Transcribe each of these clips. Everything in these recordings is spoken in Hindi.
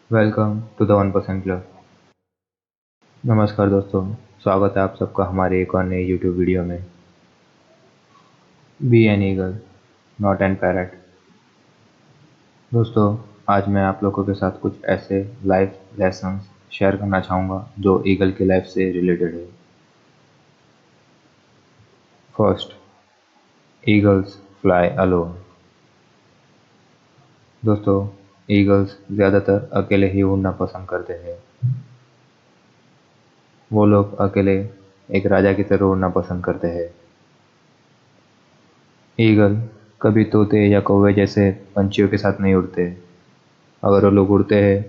Welcome to the 1% club. नमस्कार दोस्तों, स्वागत है आप सबका हमारे एक और नई यूट्यूब वीडियो में। Be an eagle not an parrot. दोस्तों, आज मैं आप लोगों के साथ कुछ ऐसे लाइफ लेसन्स शेयर करना चाहूँगा जो ईगल की लाइफ से रिलेटेड है। First, eagles fly alone. दोस्तों, ईगल्स ज़्यादातर अकेले ही उड़ना पसंद करते हैं। वो लोग अकेले एक राजा की तरह उड़ना पसंद करते हैं। ईगल कभी तोते या कौवे जैसे पंछियों के साथ नहीं उड़ते। अगर वो लोग उड़ते हैं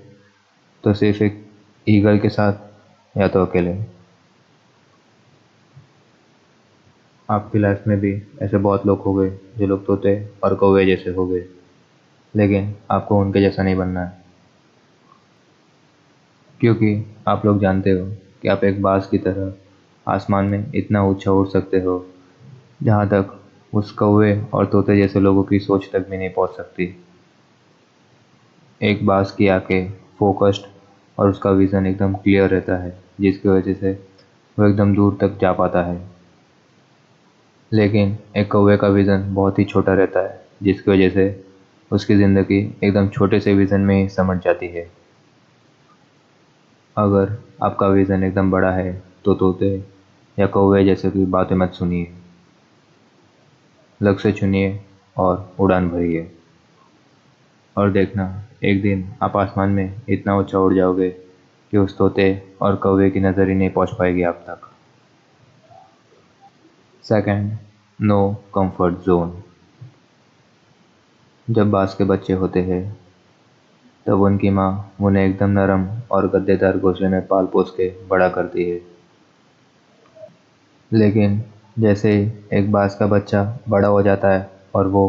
तो सिर्फ एक ईगल के साथ या तो अकेले। आपकी लाइफ में भी ऐसे बहुत लोग हो गए जो लोग तोते और कौवे जैसे हो गए, लेकिन आपको उनके जैसा नहीं बनना है, क्योंकि आप लोग जानते हो कि आप एक बाज की तरह आसमान में इतना ऊंचा उड़ सकते हो जहाँ तक उस कौवे और तोते जैसे लोगों की सोच तक भी नहीं पहुँच सकती। एक बाज की आंखें फोकस्ड और उसका विज़न एकदम क्लियर रहता है, जिसकी वजह से वो एकदम दूर तक जा पाता है। लेकिन एक कौवे का विज़न बहुत ही छोटा रहता है, जिसकी वजह से उसकी ज़िंदगी एकदम छोटे से विज़न में ही समझ जाती है। अगर आपका विज़न एकदम बड़ा है तो तोते या कौवे जैसे की बातें मत सुनिए। लक्ष्य चुनिए और उड़ान भरिए, और देखना एक दिन आप आसमान में इतना ऊंचा उड़ जाओगे कि उस तोते और कौवे की नज़र ही नहीं पहुंच पाएगी आप तक। Second, no comfort zone. जब बाज के बच्चे होते हैं तब उनकी माँ उन्हें एकदम नरम और गद्देदार घोंसले में पाल पोस के बड़ा करती है। लेकिन जैसे ही एक बाज का बच्चा बड़ा हो जाता है और वो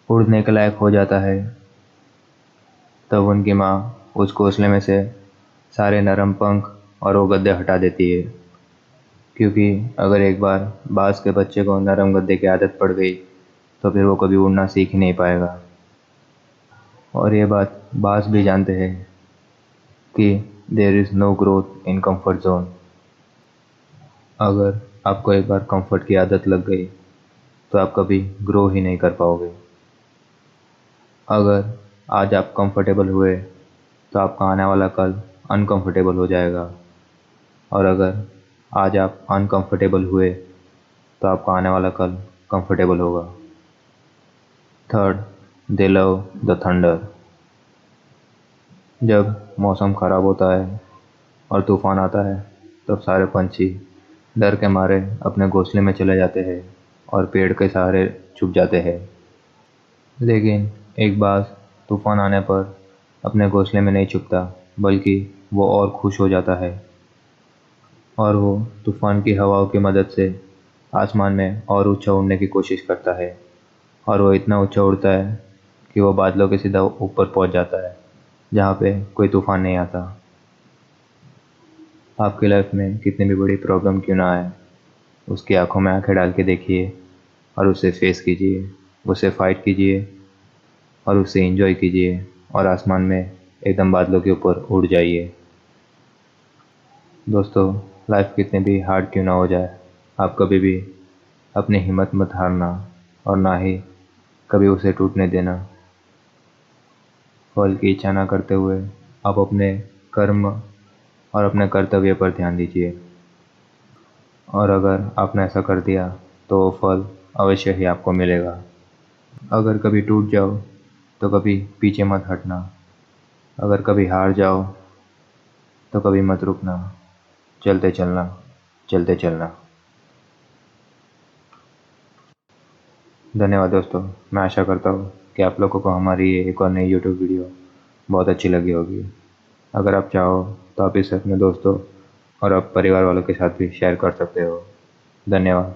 उड़ने के लायक हो जाता है, तब उनकी माँ उस घोंसले में से सारे नरम पंख और वो गद्दे हटा देती है, क्योंकि अगर एक बार बाज के बच्चे को नरम गद्दे की आदत पड़ गई तो फिर वो कभी उड़ना सीख ही नहीं पाएगा। और ये बात बाज भी जानते हैं कि there is no growth in comfort zone. अगर आपको एक बार कंफर्ट की आदत लग गई तो आप कभी ग्रो ही नहीं कर पाओगे। अगर आज आप कंफर्टेबल हुए तो आपका आने वाला कल अनकंफर्टेबल हो जाएगा, और अगर आज आप अनकंफर्टेबल हुए तो आपका आने वाला कल कंफर्टेबल होगा। Third, they love the thunder. जब मौसम ख़राब होता है और तूफ़ान आता है तब सारे पंछी डर के मारे अपने घोंसले में चले जाते हैं और पेड़ के सहारे छुप जाते हैं। लेकिन एक बार तूफ़ान आने पर अपने घोंसले में नहीं छुपता, बल्कि वो और खुश हो जाता है और वो तूफ़ान की हवाओं की मदद से आसमान में और ऊंचा उड़ने की कोशिश करता है, और वो इतना ऊंचा उड़ता है कि वो बादलों के सीधा ऊपर पहुंच जाता है, जहाँ पे कोई तूफ़ान नहीं आता। आपकी लाइफ में कितनी भी बड़ी प्रॉब्लम क्यों ना आए, उसकी आंखों में आंखें डाल के देखिए और उसे फेस कीजिए, उसे फाइट कीजिए और उसे एंजॉय कीजिए, और आसमान में एकदम बादलों के ऊपर उड़ जाइए। दोस्तों, लाइफ कितने भी हार्ड क्यों ना हो जाए, आप कभी भी अपनी हिम्मत मत हारना, और ना ही कभी उसे टूटने देना। फल की इच्छा ना करते हुए आप अपने कर्म और अपने कर्तव्य पर ध्यान दीजिए, और अगर आपने ऐसा कर दिया तो वो फल अवश्य ही आपको मिलेगा। अगर कभी टूट जाओ तो कभी पीछे मत हटना, अगर कभी हार जाओ तो कभी मत रुकना, चलते चलना, चलते चलना। धन्यवाद दोस्तों, मैं आशा करता हूँ कि आप लोगों को हमारी ये एक और नई यूट्यूब वीडियो बहुत अच्छी लगी होगी। अगर आप चाहो तो आप इसे अपने दोस्तों और आप परिवार वालों के साथ भी शेयर कर सकते हो। धन्यवाद।